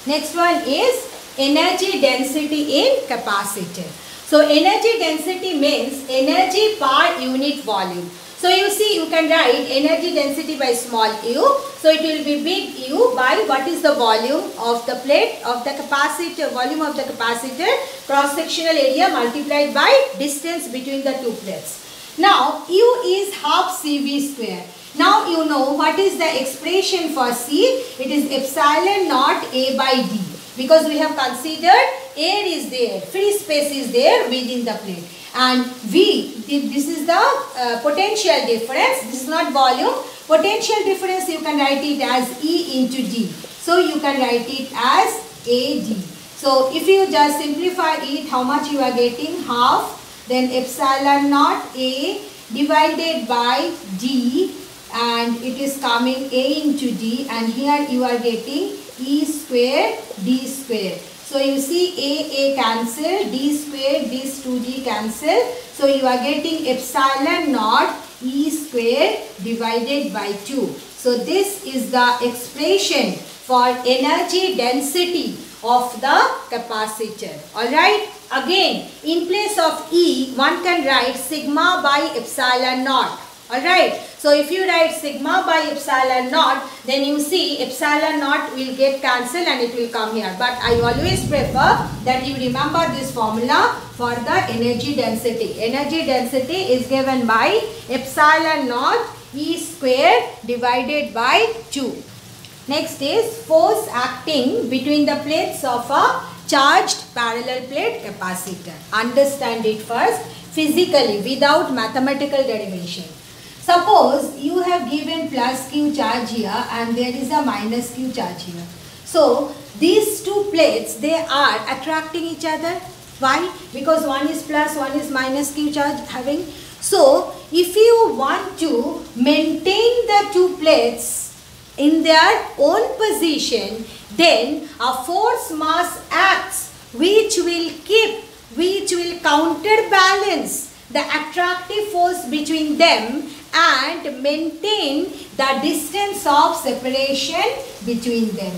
Next one is energy density in capacitor. So energy density means energy per unit volume. So you see, you can write energy density by small u. So it will be big U by what is the volume of the plate of the capacitor, volume of the capacitor, cross sectional area multiplied by distance between the two plates. Now U is half CV square. Now you know what is the expression for C. It is epsilon naught A by D, because we have considered air is there, free space is there within the plate. And V, this is the potential difference, this is not volume. Potential difference you can write it as E into D. So you can write it as AD. So if you just simplify it, how much you are getting? Half, then epsilon naught A divided by D, and it is coming A into D, and here you are getting E square D square. So you see A cancel, D square, this 2D cancel. So you are getting epsilon naught E square divided by 2. So this is the expression for energy density of the capacitor. Alright. Again, in place of E, one can write sigma by epsilon naught. Alright, so if you write sigma by epsilon naught, then you see epsilon naught will get cancelled and it will come here. But I always prefer that you remember this formula for the energy density. Energy density is given by epsilon naught E square divided by 2. Next is force acting between the plates of a charged parallel plate capacitor. Understand it first physically without mathematical derivation. Suppose you have given plus Q charge here and there is a minus Q charge here. So these two plates, they are attracting each other. Why? Because one is plus, one is minus Q charge having. So if you want to maintain the two plates in their own position, then a force mass acts which will counterbalance the attractive force between them and maintain the distance of separation between them.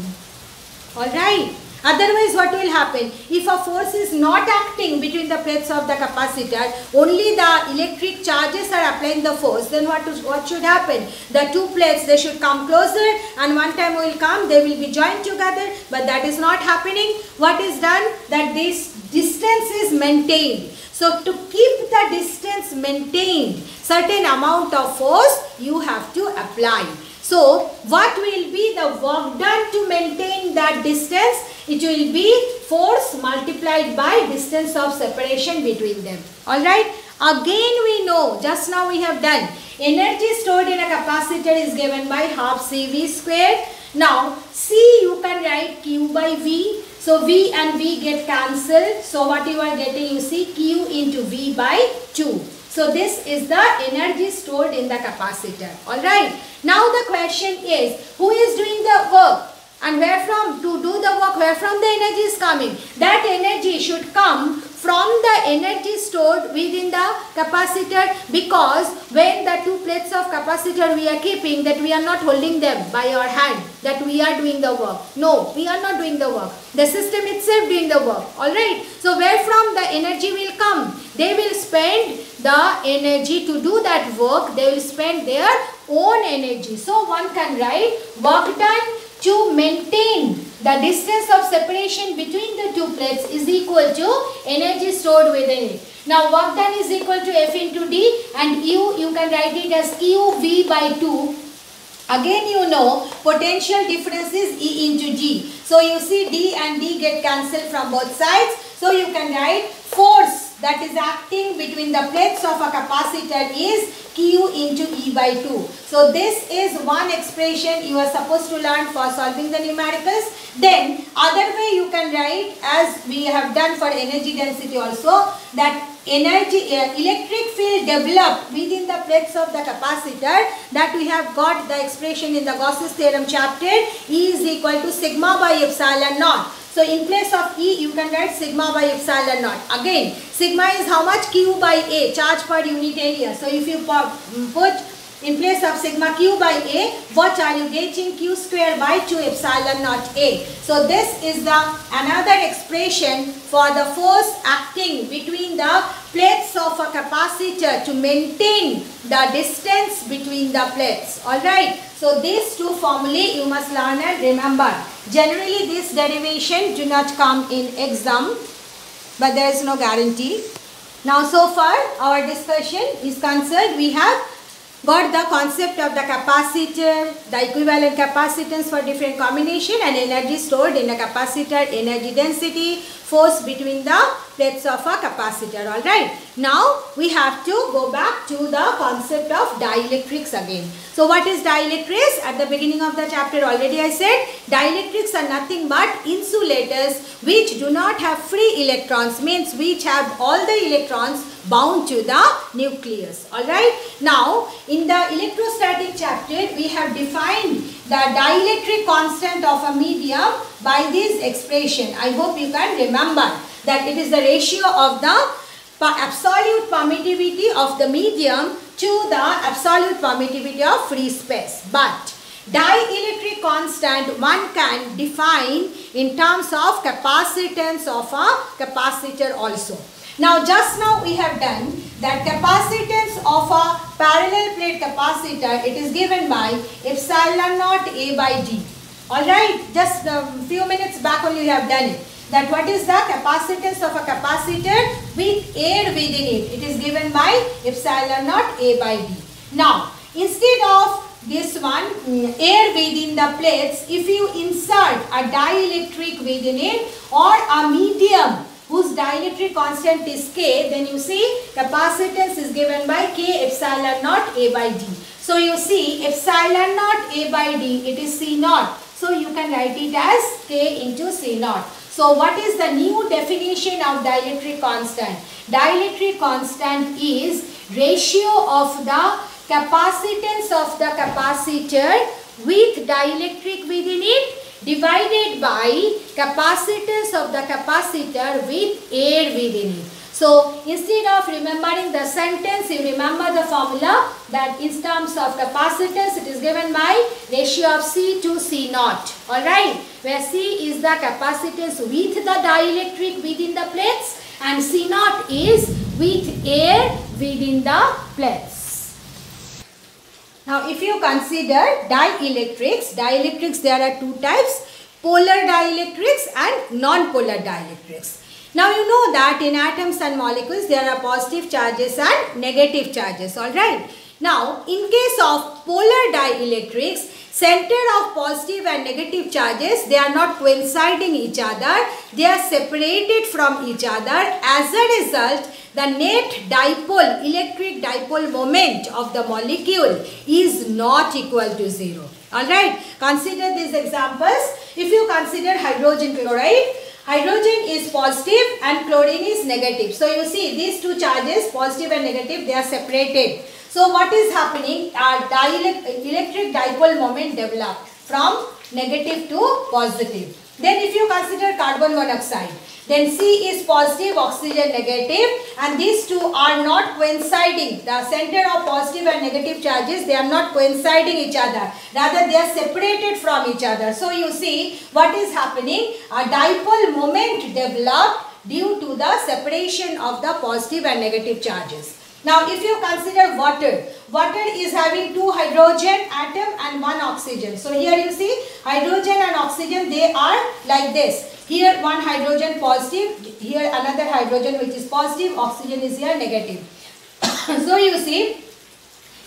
Alright. Otherwise what will happen? If a force is not acting between the plates of the capacitor, only the electric charges are applying the force, then what should happen? The two plates, they should come closer, and one time will come, they will be joined together, but that is not happening. What is done? That this distance is maintained. So to keep the distance maintained, certain amount of force you have to apply. So what will be the work done to maintain that distance? It will be force multiplied by distance of separation between them. Alright. Again we know, just now we have done, energy stored in a capacitor is given by half CV square. Now C you can write Q by V. So V and V get cancelled. So what you are getting, you see Q into V by 2. So this is the energy stored in the capacitor. Alright. Now the question is, who is doing the work? And where from? To do the work, where from the energy is coming? That energy should come from the energy stored within the capacitor, because when the two plates of capacitor we are keeping, that we are not holding them by our hand, that we are doing the work. No, we are not doing the work. The system itself doing the work. Alright. So where from the energy will come? They will spend the energy to do that work. They will spend their own energy. So one can write work done to maintain the distance of separation between the two plates is equal to energy stored within it. Now work done is equal to F into D, and U you can write it as QV by 2. Again you know potential difference is E into D. So you see D and D get cancelled from both sides. So you can write force that is acting between the plates of a capacitor is Q into E by 2. So this is one expression you are supposed to learn for solving the numericals. Then other way you can write, as we have done for energy density also, that electric field developed within the plates of the capacitor, that we have got the expression in the Gauss's theorem chapter, E is equal to sigma by epsilon naught. So in place of E, you can write sigma by epsilon naught. Again, sigma is how much? Q by A, charge per unit area. So if you put in place of sigma q by A, what are you getting? Q square by 2 epsilon naught A. So this is the another expression for the force acting between the plates of a capacitor to maintain the distance between the plates. Alright. So these two formulae you must learn and remember. Generally this derivation do not come in exam, but there is no guarantee. Now so far our discussion is concerned, we have got the concept of the capacitor, the equivalent capacitance for different combination, and energy stored in a capacitor, energy density, force between the plates of a capacitor. Alright. Now we have to go back to the concept of dielectrics again. So what is dielectrics? At the beginning of the chapter already I said, dielectrics are nothing but insulators which do not have free electrons, means which have all the electrons bound to the nucleus. Alright. Now in the electrostatic chapter we have defined the dielectric constant of a medium by this expression. I hope you can remember that it is the ratio of the absolute permittivity of the medium to the absolute permittivity of free space. But dielectric constant one can define in terms of capacitance of a capacitor also. Now just now we have done that capacitance of a parallel plate capacitor, it is given by epsilon naught A by D. Alright, just a few minutes back only you have done it. That what is the capacitance of a capacitor with air within it? It is given by epsilon naught A by D. Now instead of this one air within the plates, if you insert a dielectric within it or a medium whose dielectric constant is K, then you see capacitance is given by K epsilon naught A by D. So you see epsilon naught A by D, it is C naught. So you can write it as K into C naught. So what is the new definition of dielectric constant? Dielectric constant is ratio of the capacitance of the capacitor with dielectric within it divided by capacitance of the capacitor with air within it. So instead of remembering the sentence, you remember the formula that in terms of capacitance it is given by ratio of C to C naught. Alright, where C is the capacitance with the dielectric within the plates and C naught is with air within the plates. Now if you consider dielectrics, there are two types, polar dielectrics and non-polar dielectrics. Now you know that in atoms and molecules there are positive charges and negative charges, alright. Now in case of polar dielectrics, center of positive and negative charges, they are not coinciding each other, they are separated from each other. As a result, the net dipole, electric dipole moment of the molecule is not equal to 0. Alright, consider these examples. If you consider hydrogen chloride, hydrogen is positive and chlorine is negative. So you see these two charges, positive and negative, they are separated. So what is happening? Electric dipole moment developed from negative to positive. Then if you consider carbon monoxide, then C is positive, oxygen negative, and these two are not coinciding. The center of positive and negative charges, they are not coinciding each other. Rather, they are separated from each other. So you see what is happening? A dipole moment developed due to the separation of the positive and negative charges. Now if you consider water, water is having two hydrogen atom and one oxygen. So here you see hydrogen and oxygen, they are like this. Here one hydrogen positive, here another hydrogen which is positive, oxygen is here negative. So you see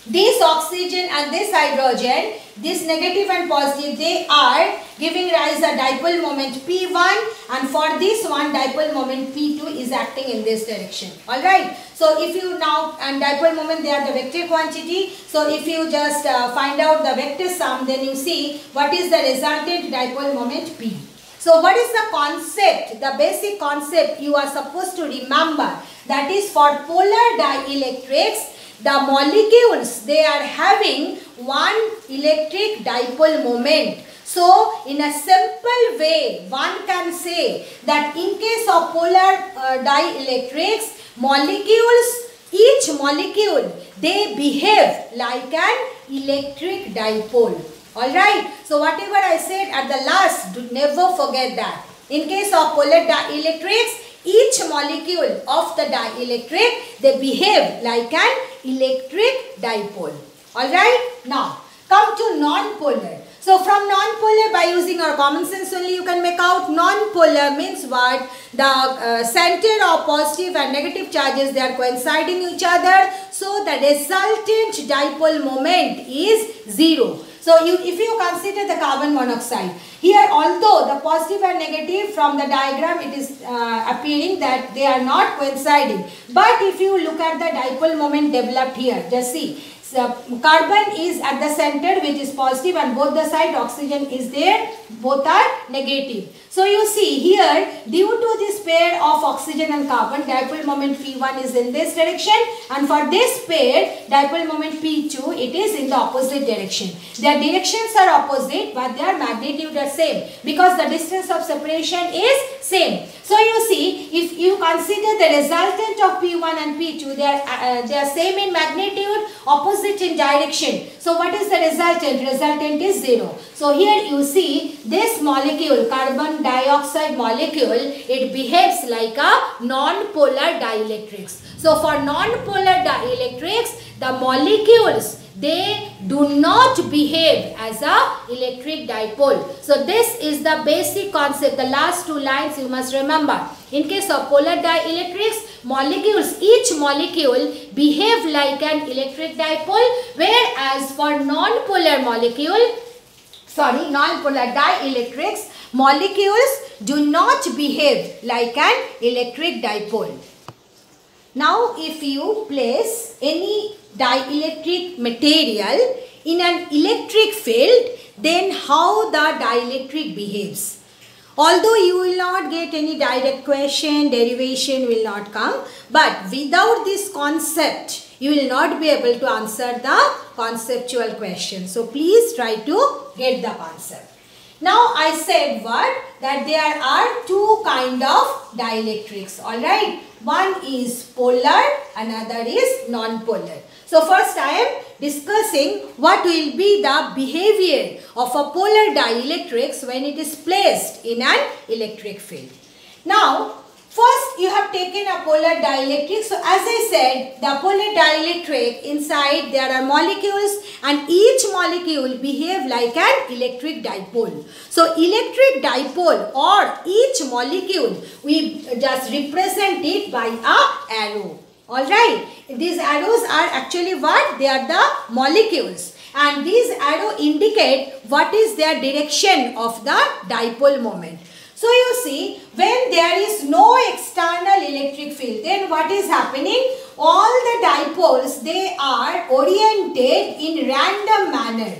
this oxygen and this hydrogen, this negative and positive, they are giving rise a dipole moment P1, and for this one dipole moment P2 is acting in this direction. Alright. So if you now, and dipole moment, they are the vector quantity. So if you just find out the vector sum, then you see what is the resultant dipole moment P. So what is the concept, the basic concept you are supposed to remember? That is for polar dielectrics, the molecules, they are having one electric dipole moment. So in a simple way, one can say that in case of polar dielectrics, molecules each molecule, they behave like an electric dipole. Alright, so whatever I said at the last, do never forget that. In case of polar dielectrics, each molecule of the dielectric, they behave like an electric dipole. Alright, now come to non-polar. So from non-polar, by using our common sense only, you can make out non-polar means what? The center of positive and negative charges, they are coinciding each other. So the resultant dipole moment is 0. So if you consider the carbon monoxide, here although the positive and negative from the diagram, it is appearing that they are not coinciding. But if you look at the dipole moment developed here, just see. So carbon is at the center, which is positive, and both the side oxygen is there, both are negative. So you see here, due to this pair of oxygen and carbon, dipole moment P1 is in this direction, and for this pair, dipole moment P2, it is in the opposite direction. Their directions are opposite, but their magnitude are same, because the distance of separation is same. So you see, if you consider the resultant of P1 and P2, they are same in magnitude, opposite in direction. So what is the resultant? Resultant is 0. So here you see this molecule, carbon dioxide molecule, it behaves like a non-polar dielectrics. So for non-polar dielectrics, the molecules, they do not behave as a electric dipole. So this is the basic concept. The last two lines you must remember. In case of polar dielectrics, molecules, each molecule behave like an electric dipole, whereas for non-polar dielectrics, molecules do not behave like an electric dipole. Now if you place any dielectric material in an electric field, then how the dielectric behaves? Although you will not get any direct question, derivation will not come, but without this concept, you will not be able to answer the conceptual question. So please try to get the concept. Now I said what? That there are two kind of dielectrics, alright. One is polar, another is non-polar. So first I am discussing what will be the behavior of a polar dielectrics when it is placed in an electric field. Now first you have taken a polar dielectric. So as I said, the polar dielectric, inside there are molecules and each molecule behave like an electric dipole. So electric dipole or each molecule, we just represent it by a arrow. Alright, these arrows are actually what? They are the molecules, and these arrows indicate what is their direction of the dipole moment. So you see, when there is no external electric field, then what is happening? All the dipoles, they are oriented in random manner.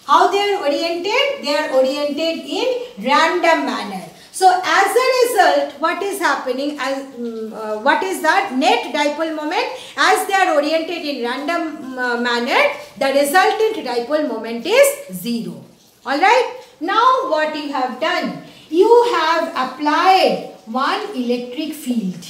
How they are oriented? They are oriented in random manner. So as a result, what is happening? What is that? Net dipole moment. As they are oriented in random manner, the resultant dipole moment is 0. Alright. Now what you have done? You have applied one electric field.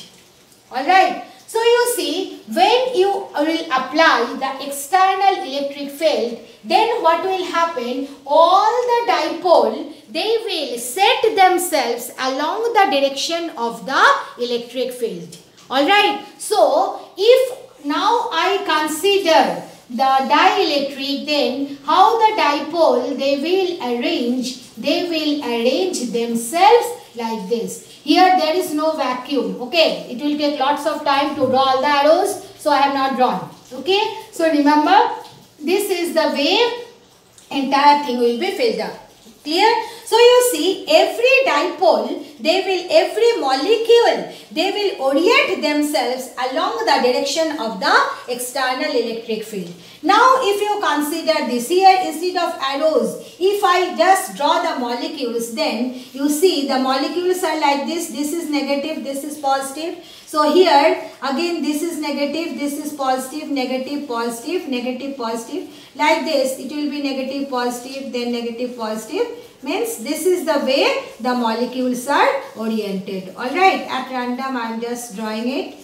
Alright. So you see, when you will apply the external electric field, then what will happen? All the dipole, they will set themselves along the direction of the electric field. Alright. So if now I consider the dielectric, then how the dipole they will arrange themselves like this. Here there is no vacuum. Okay, it will take lots of time to draw all the arrows, so I have not drawn. Okay, so remember, this is the way entire thing will be filled up. Clear? So you see, every dipole, every molecule, they will orient themselves along the direction of the external electric field. Now if you consider this here, instead of arrows, if I just draw the molecules, then you see the molecules are like this. This is negative, this is positive. So here again this is negative, this is positive, negative, positive, negative, positive. Like this, it will be negative, positive, then negative, positive. Means this is the way the molecules are oriented. Alright, at random I am just drawing it.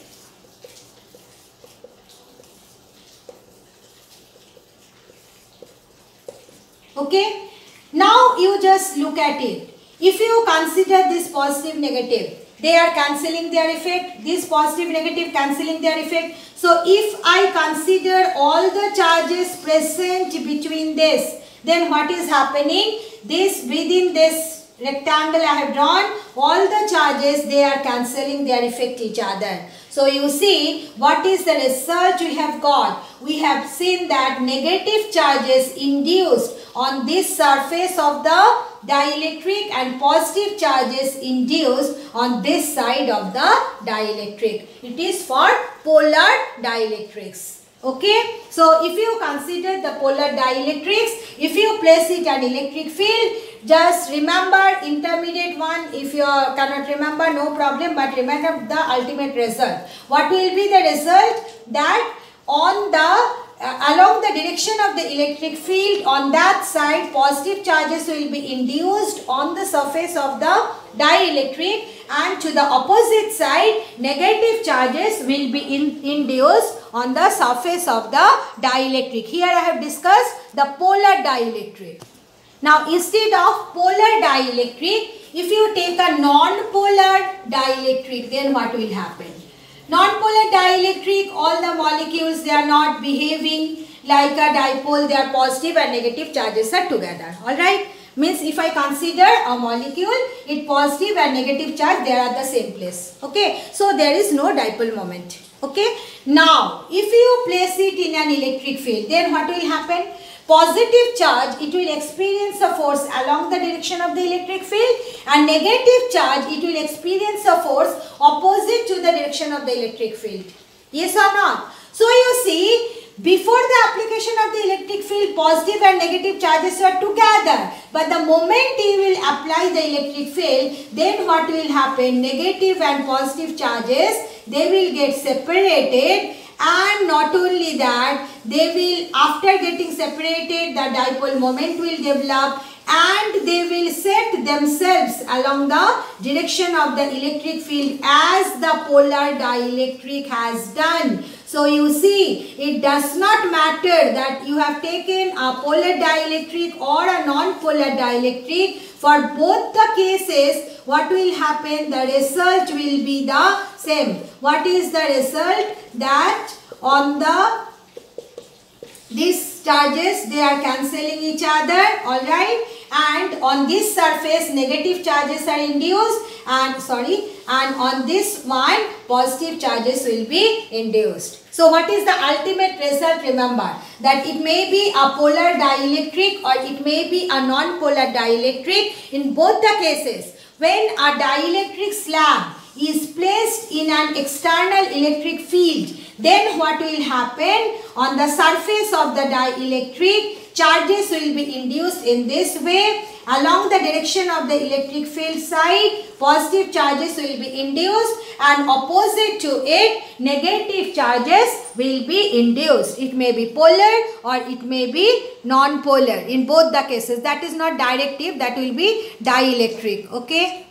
Okay. Now you just look at it. If you consider this positive negative, they are cancelling their effect. This positive negative cancelling their effect. So if I consider all the charges present between this, then what is happening? This within this rectangle I have drawn, all the charges, they are cancelling their effect each other. So you see what is the result we have got. We have seen that negative charges induced on this surface of the dielectric and positive charges induced on this side of the dielectric. It is for polar dielectrics. Okay, so if you consider the polar dielectrics, if you place it an electric field, just remember intermediate one. If you cannot remember, no problem, but remember the ultimate result. What will be the result? That on the along the direction of the electric field, on that side positive charges will be induced on the surface of the dielectric, and to the opposite side negative charges will be induced on the surface of the dielectric. Here I have discussed the polar dielectric. Now instead of polar dielectric, if you take a non-polar dielectric, then what will happen? Non-polar dielectric, all the molecules, they are not behaving like a dipole, they are positive and negative charges are together. Alright? Means if I consider a molecule, it positive and negative charge, they are at the same place. Okay? So there is no dipole moment. Okay? Now, if you place it in an electric field, then what will happen? Positive charge, it will experience a force along the direction of the electric field, and negative charge, it will experience a force opposite to the direction of the electric field. Yes or not? So you see, before the application of the electric field, positive and negative charges were together. But the moment you will apply the electric field, then what will happen? Negative and positive charges, they will get separated. And not only that, they will, after getting separated, the dipole moment will develop and they will set themselves along the direction of the electric field as the polar dielectric has done. So you see, it does not matter that you have taken a polar dielectric or a non-polar dielectric. For both the cases, what will happen? The result will be the same. What is the result? That on the these charges, they are cancelling each other, alright, and on this surface negative charges are induced, and on this one positive charges will be induced. So what is the ultimate result? Remember that it may be a polar dielectric or it may be a non-polar dielectric. In both the cases, when a dielectric slab is placed in an external electric field, then what will happen? On the surface of the dielectric, charges will be induced in this way. Along the direction of the electric field side, positive charges will be induced, and opposite to it, negative charges will be induced. It may be polar or it may be non-polar. In both the cases, that is not directive, that will be dielectric. Okay.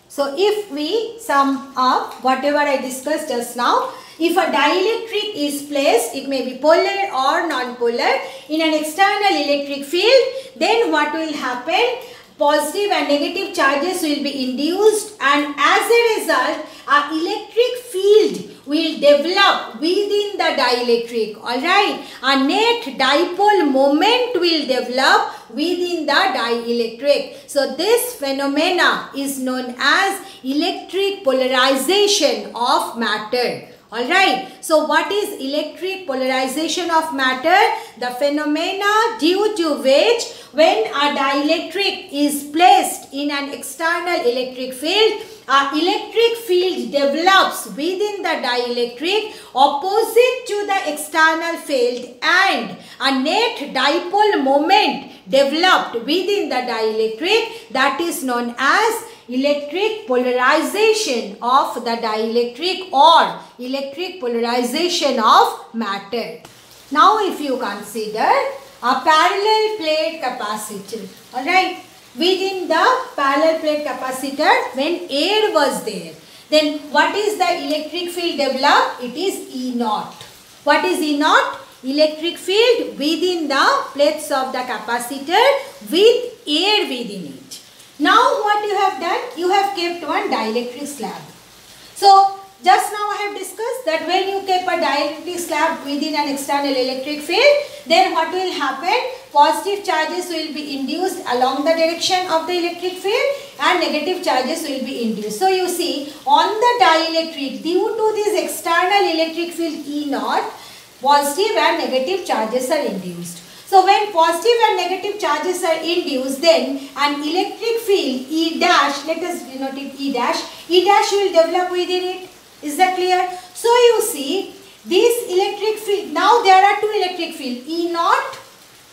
So if we sum up whatever I discussed just now, if a dielectric is placed, it may be polar or non-polar, in an external electric field, then what will happen? Positive and negative charges will be induced, and as a result, an electric field will develop within the dielectric. Alright, a net dipole moment will develop within the dielectric. So this phenomena is known as electric polarization of matter. Alright, so what is electric polarization of matter? The phenomena due to which when a dielectric is placed in an external electric field, an electric field develops within the dielectric opposite to the external field, and a net dipole moment developed within the dielectric, that is known as electric polarization of the dielectric or electric polarization of matter. Now if you consider a parallel plate capacitor, alright, within the parallel plate capacitor, when air was there, then what is the electric field developed? It is E naught. What is E naught? electric field within the plates of the capacitor with air within it. Now what you have done? You have kept one dielectric slab. So just now I have discussed that when you keep a dielectric slab within an external electric field, then what will happen? Positive charges will be induced along the direction of the electric field and negative charges will be induced. So you see, on the dielectric, due to this external electric field E naught, positive and negative charges are induced. So when positive and negative charges are induced, then an electric field E dash, let us denote it E dash will develop within it. Is that clear? So you see, this electric field, now there are two electric fields, E naught,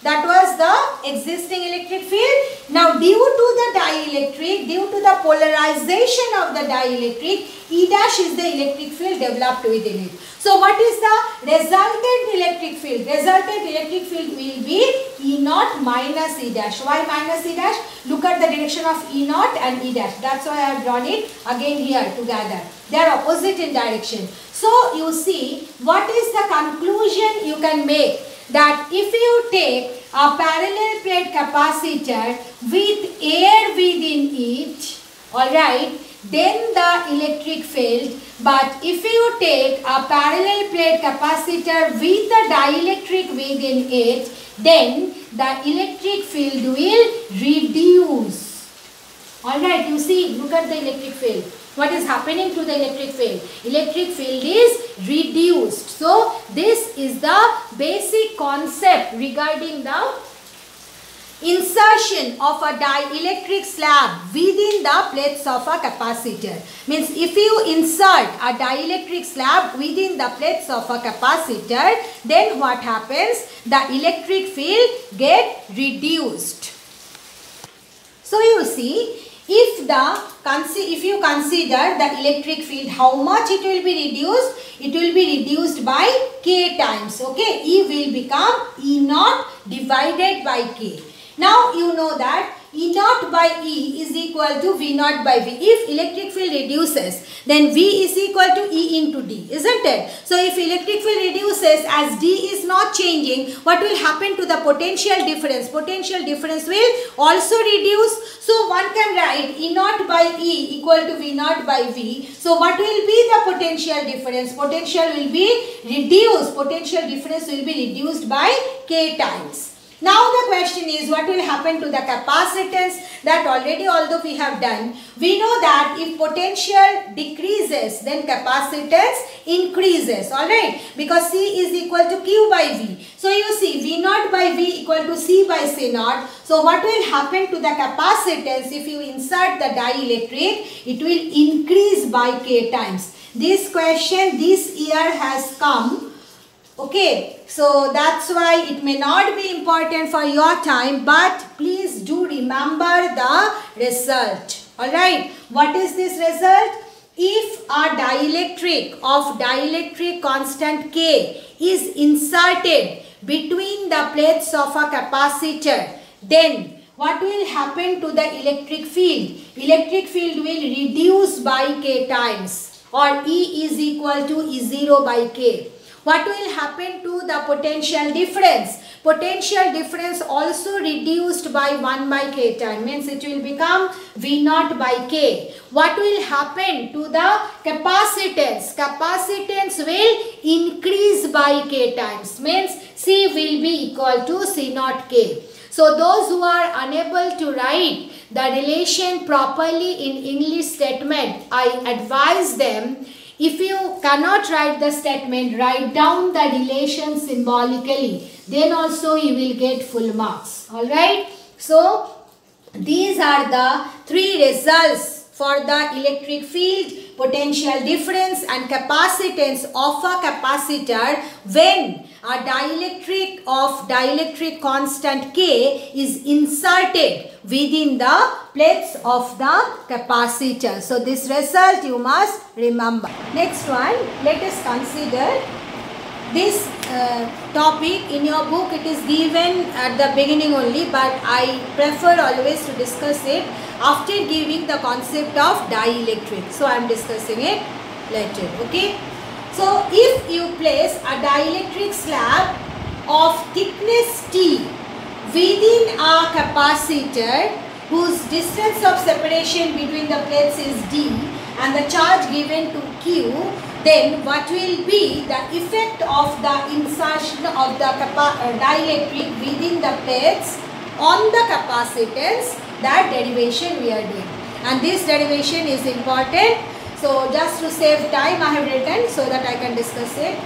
that was the existing electric field. Now due to the dielectric, due to the polarization of the dielectric, E dash is the electric field developed within it. So what is the resultant electric field? Resultant electric field will be E naught minus E dash. Why minus E dash? Look at the direction of E naught and E dash. That's why I have drawn it again here together. They are opposite in direction. So you see, what is the conclusion you can make? That if you take a parallel plate capacitor with air within it, alright, then the electric field, but if you take a parallel plate capacitor with the dielectric within it, then the electric field will reduce. Alright, you see, look at the electric field. What is happening to the electric field? Electric field is reduced. So this is the basic concept regarding the insertion of a dielectric slab within the plates of a capacitor. Means if you insert a dielectric slab within the plates of a capacitor, then what happens? The electric field get reduced. So you see, if you consider the electric field, how much it will be reduced? It will be reduced by K times. Okay, E will become E naught divided by K. Now you know that E naught by E is equal to V naught by V. If electric field reduces, then V is equal to E into D, isn't it? So if electric field reduces, as D is not changing, what will happen to the potential difference? Potential difference will also reduce. So one can write E naught by E equal to V naught by V. So what will be the potential difference? Potential will be reduced. Potential difference will be reduced by K times. Now the question is, what will happen to the capacitance? That already, although we have done, we know that if potential decreases, then capacitance increases, alright, because C is equal to Q by V. So you see, V naught by V equal to C by C naught. So what will happen to the capacitance if you insert the dielectric? It will increase by K times. This question this year has come. Okay, so that's why it may not be important for your time, but please do remember the result. Alright, what is this result? If a dielectric of dielectric constant K is inserted between the plates of a capacitor, then what will happen to the electric field? Electric field will reduce by K times, or E is equal to E0 by K. What will happen to the potential difference? Potential difference also reduced by 1 by K time, means it will become V naught by K. What will happen to the capacitance? Capacitance will increase by K times, means C will be equal to C naught K. So those who are unable to write the relation properly in English statement, I advise them, if you cannot write the statement, write down the relation symbolically. Then also you will get full marks. Alright. So these are the three results for the electric field, potential difference and capacitance of a capacitor when a dielectric of dielectric constant K is inserted within the plates of the capacitor. So this result you must remember. Next one, let us consider this topic. In your book it is given at the beginning only, but I prefer always to discuss it after giving the concept of dielectric. So I am discussing it later. Okay. So if you place a dielectric slab of thickness T within a capacitor whose distance of separation between the plates is D and the charge given to Q, then what will be the effect of the insertion of the dielectric within the plates on the capacitance? That derivation we are doing, and this derivation is important. So just to save time I have written so that I can discuss it.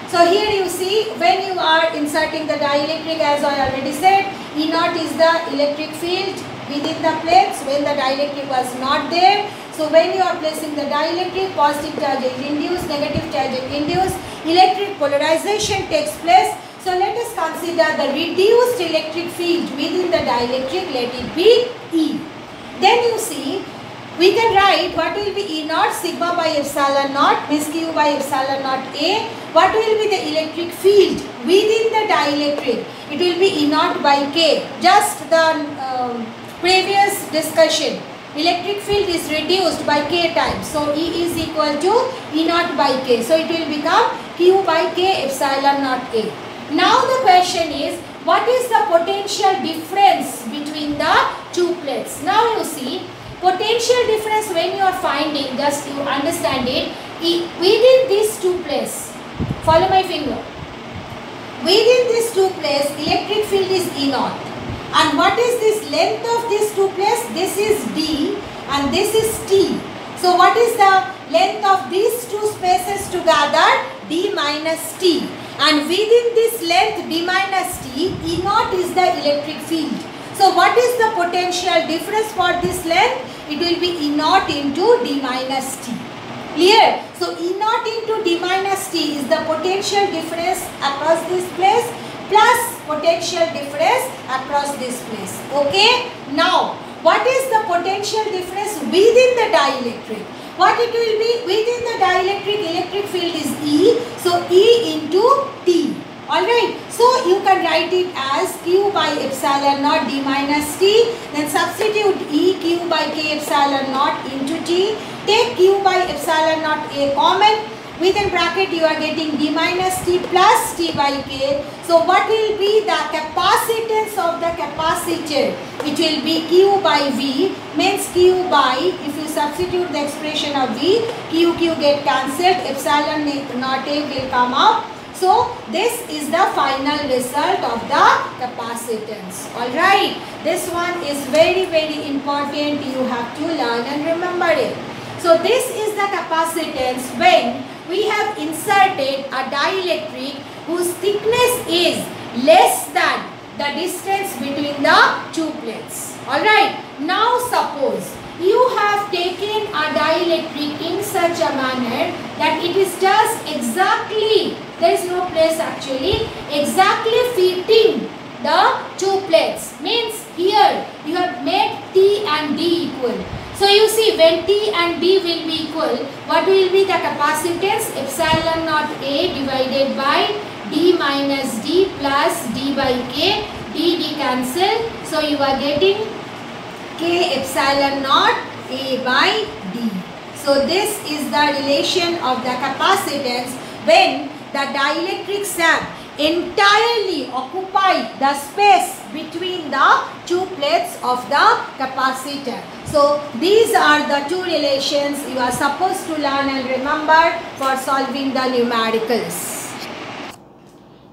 So here you see, when you are inserting the dielectric, as I already said, E naught is the electric field within the plates when the dielectric was not there. So when you are placing the dielectric, positive charge is induced, negative charge is induced, electric polarization takes place. So let us consider the reduced electric field within the dielectric, let it be E. Then you see, we can write what will be E naught sigma by epsilon naught means Q by epsilon naught A. What will be the electric field within the dielectric? It will be E naught by K. Just the previous discussion. Electric field is reduced by K times. So E is equal to E naught by K. So it will become Q by K epsilon naught A. Now the question is, what is the potential difference between the two plates? Now you see, potential difference when you are finding, just you understand it, within these two plates, follow my finger, within these two plates electric field is E naught. And what is this length of these two plates? This is D and this is T. So what is the length of these two spaces together? D minus T. And within this length D minus T, E naught is the electric field. So what is the potential difference for this length? It will be E naught into D minus T. Clear? So E naught into D minus T is the potential difference across this place plus potential difference across this place. Okay? Now, what is the potential difference within the dielectric? What it will be? Within the dielectric, electric field is E. So E into T. Alright. So you can write it as Q by epsilon naught D minus T. Then substitute E Q by K epsilon naught into T. Take Q by epsilon naught A common. Within bracket you are getting D minus T plus T by K. So what will be the capacitance of the capacitor? It will be Q by V, means Q by, if you substitute the expression of V, Q get cancelled, epsilon naught A will come out. So this is the final result of the capacitance. Alright, this one is very important. You have to learn and remember it. So this is the capacitance when we have inserted a dielectric whose thickness is less than the distance between the two plates. Alright, now suppose you have taken a dielectric in such a manner that it is just exactly, there is no place actually, exactly fitting the two plates. Means here you have made T and D equal. So you see, when T and D will be equal, what will be the capacitance? Epsilon naught A divided by D minus D plus D by K. D cancel. So you are getting K epsilon naught A by D. So this is the relation of the capacitance when the dielectric sap entirely occupy the space between the two plates of the capacitor. So these are the two relations you are supposed to learn and remember for solving the numericals.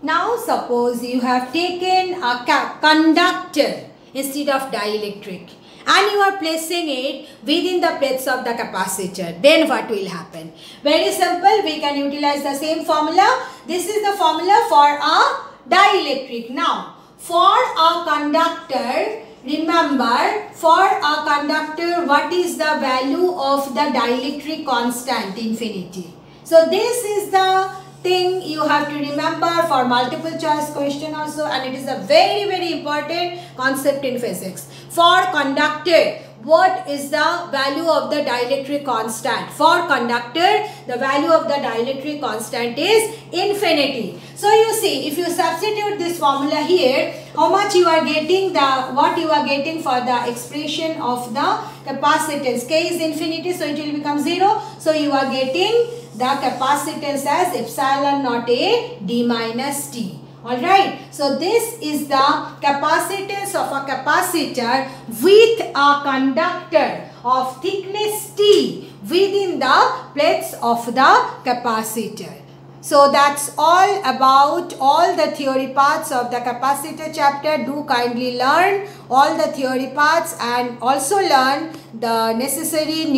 Now suppose you have taken a conductor instead of dielectric and you are placing it within the plates of the capacitor. Then what will happen? Very simple, we can utilize the same formula. This is the formula for a dielectric. Now, for a conductor, remember, for a conductor, what is the value of the dielectric constant? Infinity. So this is the thing you have to remember for multiple choice question also, and it is a very important concept in physics. For conductor, what is the value of the dielectric constant? For conductor, the value of the dielectric constant is infinity. So you see, if you substitute this formula here, how much you are getting, what you are getting for the expression of the capacitance? K is infinity, so it will become 0. So you are getting the capacitance as epsilon naught A D minus T. Alright, so this is the capacitance of a capacitor with a conductor of thickness T within the plates of the capacitor. So that's all about all the theory parts of the capacitor chapter. Do kindly learn all the theory parts and also learn the necessary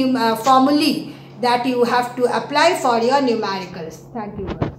formulae that you have to apply for your numericals. Thank you.